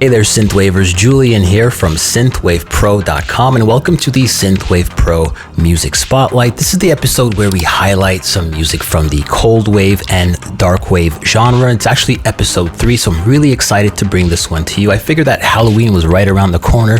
Hey there, Synthwavers. Julian here from synthwavepro.com, and welcome to the Synthwave Pro Music Spotlight. This is the episode where we highlight some music from the Coldwave and Darkwave genre. It's actually episode 3, so I'm really excited to bring this one to you. I figured that Halloween was right around the corner,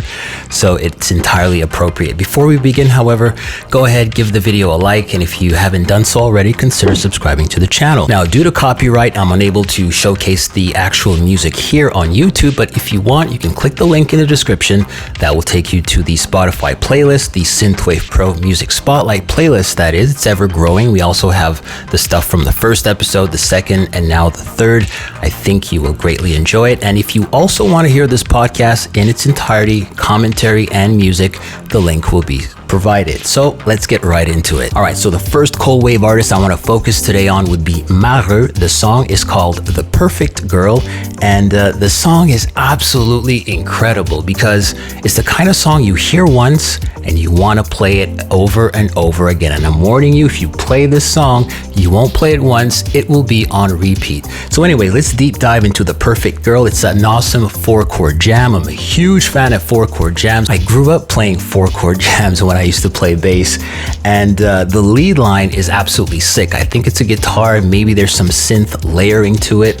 so it's entirely appropriate. Before we begin, however, go ahead, give the video a like, and if you haven't done so already, consider subscribing to the channel. Now, due to copyright, I'm unable to showcase the actual music here on YouTube, but if you want, you can click the link in the description. That will take you to the Spotify playlist, the Synthwave Pro Music Spotlight playlist, that is. It's ever growing. We also have the stuff from the first episode, the second, and now the third. I think you will greatly enjoy it. And if you also want to hear this podcast in its entirety, commentary and music, the link will be provided. So let's get right into it. All right, so the first Coldwave artist I want to focus today on would be Mareux. The song is called The Perfect Girl, and the song is absolutely incredible because it's the kind of song you hear once and you want to play it over and over again. And I'm warning you, if you play this song, you won't play it once, it will be on repeat. So anyway, let's deep dive into The Perfect Girl. It's an awesome 4-chord jam. I'm a huge fan of 4-chord jams. I grew up playing 4-chord jams when I used to play bass, and the lead line is absolutely sick. I think it's a guitar, maybe there's some synth layering to it.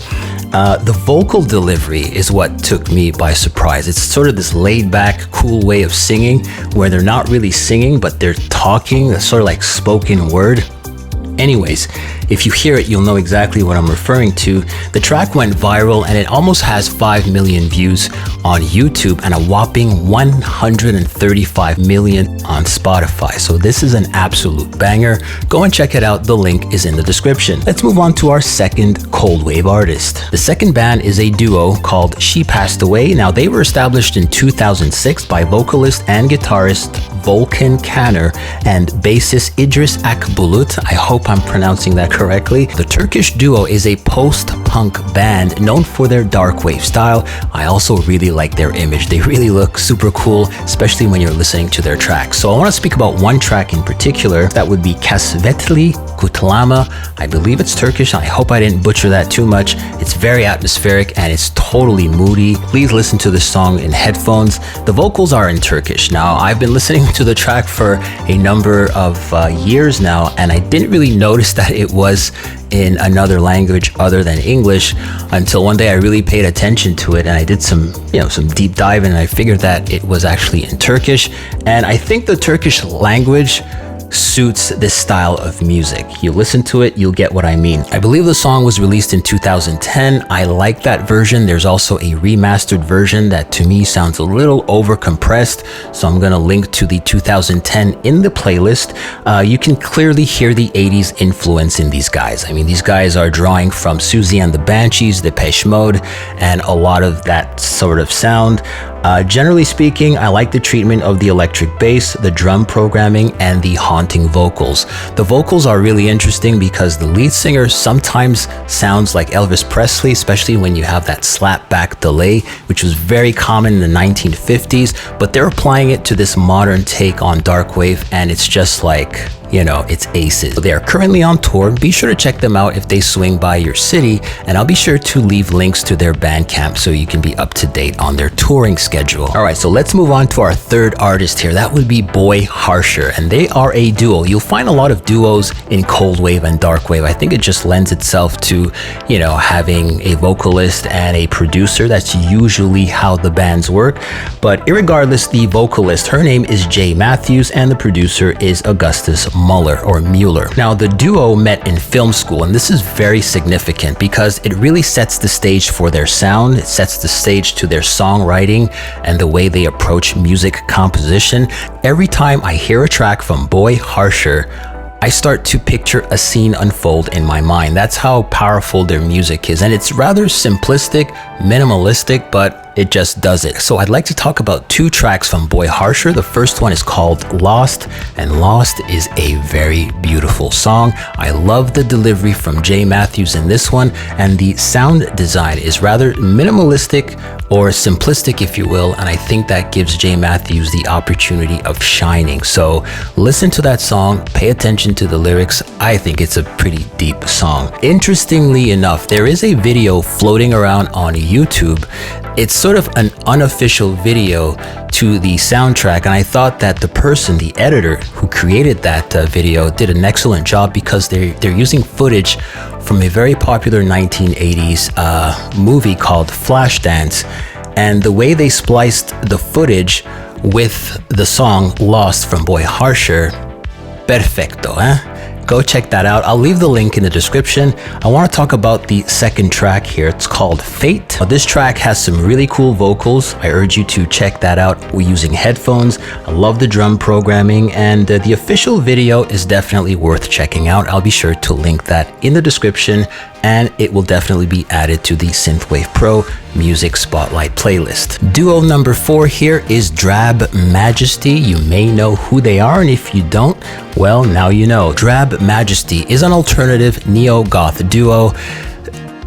The vocal delivery is what took me by surprise. It's sort of this laid back, cool way of singing where they're not really singing, but they're talking, sort of like spoken word. Anyways, if you hear it, you'll know exactly what I'm referring to. The track went viral and it almost has 5 million views on YouTube and a whopping 135 million on Spotify. So this is an absolute banger. Go and check it out. The link is in the description. Let's move on to our second Coldwave artist. The second band is a duo called She Passed Away. Now, they were established in 2006 by vocalist and guitarist Volkan Kanner and bassist Idris Akbulut. I hope I'm pronouncing that correctly. The Turkish duo is a post-punk band known for their darkwave style. I also really like their image. They really look super cool, especially when you're listening to their tracks. So I want to speak about one track in particular. That would be Kasvetli Kutlama. I believe it's Turkish. I hope I didn't butcher that too much. It's very atmospheric and it's totally moody. Please listen to this song in headphones. The vocals are in Turkish. Now, I've been listening to the track for a number of years now, and I didn't really notice that it was in another language other than English until one day I really paid attention to it, and I did some deep dive, and I figured that it was actually in Turkish. And I think the Turkish language suits this style of music. You listen to it, you'll get what I mean. I believe the song was released in 2010. I like that version. There's also a remastered version that to me sounds a little over compressed, so I'm gonna link to the 2010 in the playlist. You can clearly hear the 80s influence in these guys. I mean, these guys are drawing from Susie and the Banshees, Depeche Mode, and a lot of that sort of sound. Generally speaking, I like the treatment of the electric bass, the drum programming, and the haunting vocals. The vocals are really interesting because the lead singer sometimes sounds like Elvis Presley, especially when you have that slap back delay, which was very common in the 1950s, but they're applying it to this modern take on darkwave, and it's just like, it's aces. They are currently on tour. Be sure to check them out if they swing by your city, and I'll be sure to leave links to their Bandcamp so you can be up to date on their touring schedule. All right, so let's move on to our third artist here. That would be Boy Harsher, and they are a duo. You'll find a lot of duos in Coldwave and Darkwave. I think it just lends itself to, having a vocalist and a producer. That's usually how the bands work. But irregardless, the vocalist, her name is Jay Matthews, and the producer is Augustus Mueller. Now, the duo met in film school, and this is very significant because it really sets the stage for their sound. It sets the stage to their songwriting and the way they approach music composition. Every time I hear a track from Boy Harsher, I start to picture a scene unfold in my mind. That's how powerful their music is. And it's rather simplistic, minimalistic, but it just does it. So I'd like to talk about 2 tracks from Boy Harsher. The first one is called Lost, and Lost is a very beautiful song. I love the delivery from Jay Matthews in this one, and the sound design is rather minimalistic or simplistic, if you will, and I think that gives Jay Matthews the opportunity of shining. So listen to that song, pay attention to the lyrics. I think it's a pretty deep song. Interestingly enough, there is a video floating around on YouTube It's sort of an unofficial video to the soundtrack, and I thought that the person, the editor who created that video, did an excellent job because they're using footage from a very popular 1980s movie called Flashdance, and the way they spliced the footage with the song Lost from Boy Harsher, perfecto, eh? Go check that out. I'll leave the link in the description. I want to talk about the second track here. It's called Fate. This track has some really cool vocals. I urge you to check that out. We're using headphones. I love the drum programming, and the official video is definitely worth checking out. I'll be sure to link that in the description, and it will definitely be added to the Synthwave Pro Music Spotlight playlist. Duo number 4 here is Drab Majesty. You may know who they are, and if you don't, well, now you know. Drab Majesty is an alternative neo-goth duo.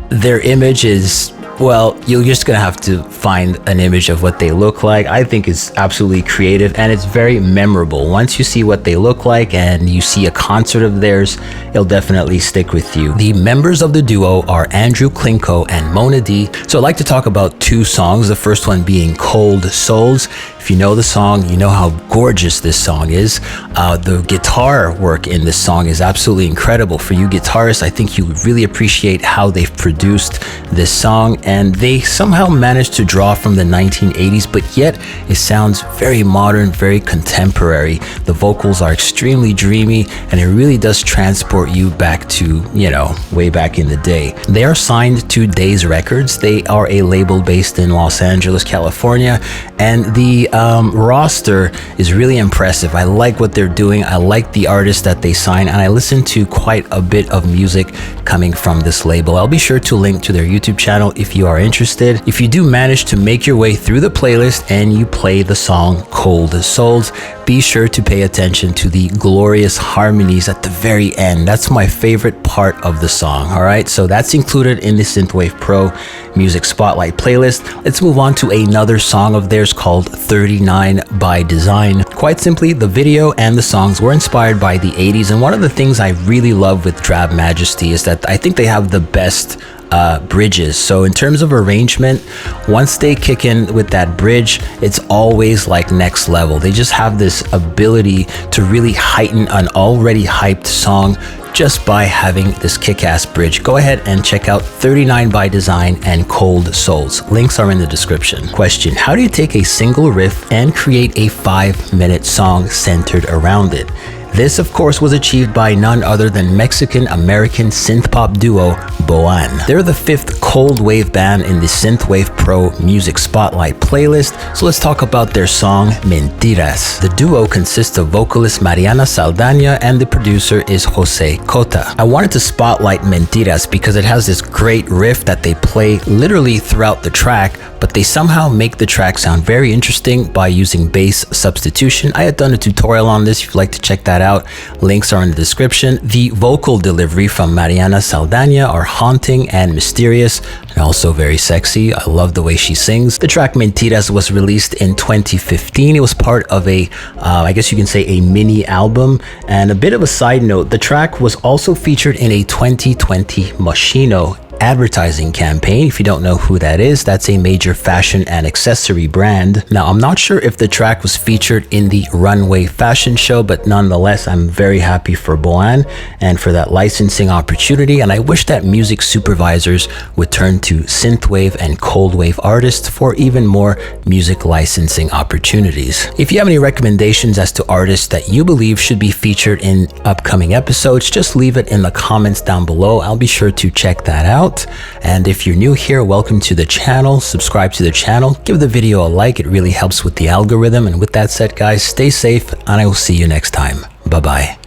Their image is, well, you're just gonna have to find an image of what they look like. I think it's absolutely creative, and it's very memorable. Once you see what they look like and you see a concert of theirs, it'll definitely stick with you. The members of the duo are Andrew Klinko and Mona D. So I'd like to talk about 2 songs. The first one being Cold Souls. If you know the song, you know how gorgeous this song is. The guitar work in this song is absolutely incredible. For you guitarists, I think you really appreciate how they've produced this song, and they somehow managed to draw from the 1980s, but yet it sounds very modern, very contemporary. The vocals are extremely dreamy, and it really does transport you back to, you know, way back in the day. They are signed to Dais Records. They are a label based in Los Angeles, California, and the roster is really impressive. I like what they're doing. I like the artists that they sign, and I listen to quite a bit of music coming from this label. I'll be sure to link to their YouTube channel if you are interested. If you do manage to make your way through the playlist and you play the song Cold Souls, be sure to pay attention to the glorious harmonies at the very end. That's my favorite part of the song, all right? So that's included in the Synthwave Pro Music Spotlight playlist. Let's move on to another song of theirs called 39 by Design. Quite simply, the video and the songs were inspired by the 80s, and one of the things I really love with Drab Majesty is that I think they have the best bridges. So in terms of arrangement, once they kick in with that bridge, it's always like next level. They just have this ability to really heighten an already hyped song just by having this kick-ass bridge. Go ahead and check out 39 by Design and Cold Souls. Links are in the description. Question: how do you take a single riff and create a 5-minute song centered around it? This, of course, was achieved by none other than Mexican-American synth-pop duo Boan. They're the 5th Coldwave band in the Synthwave Pro Music Spotlight playlist, so let's talk about their song Mentiras. The duo consists of vocalist Mariana Saldaña and the producer is Jose Cota. I wanted to spotlight Mentiras because it has this great riff that they play literally throughout the track, but they somehow make the track sound very interesting by using bass substitution. I had done a tutorial on this if you'd like to check that out. Links are in the description. The vocal delivery from Mariana Saldaña are haunting and mysterious, and also very sexy. I love the way she sings. The track Mentiras was released in 2015. It was part of a, I guess you can say, a mini album. And a bit of a side note, the track was also featured in a 2020 Moschino advertising campaign. If you don't know who that is, that's a major fashion and accessory brand. Now, I'm not sure if the track was featured in the Runway fashion show, but nonetheless, I'm very happy for Boan and for that licensing opportunity, and I wish that music supervisors would turn to synthwave and coldwave artists for even more music licensing opportunities. If you have any recommendations as to artists that you believe should be featured in upcoming episodes, just leave it in the comments down below. I'll be sure to check that out. And if you're new here, welcome to the channel. Subscribe to the channel, give the video a like. It really helps with the algorithm. And with that said, guys, stay safe, and I will see you next time. Bye-bye.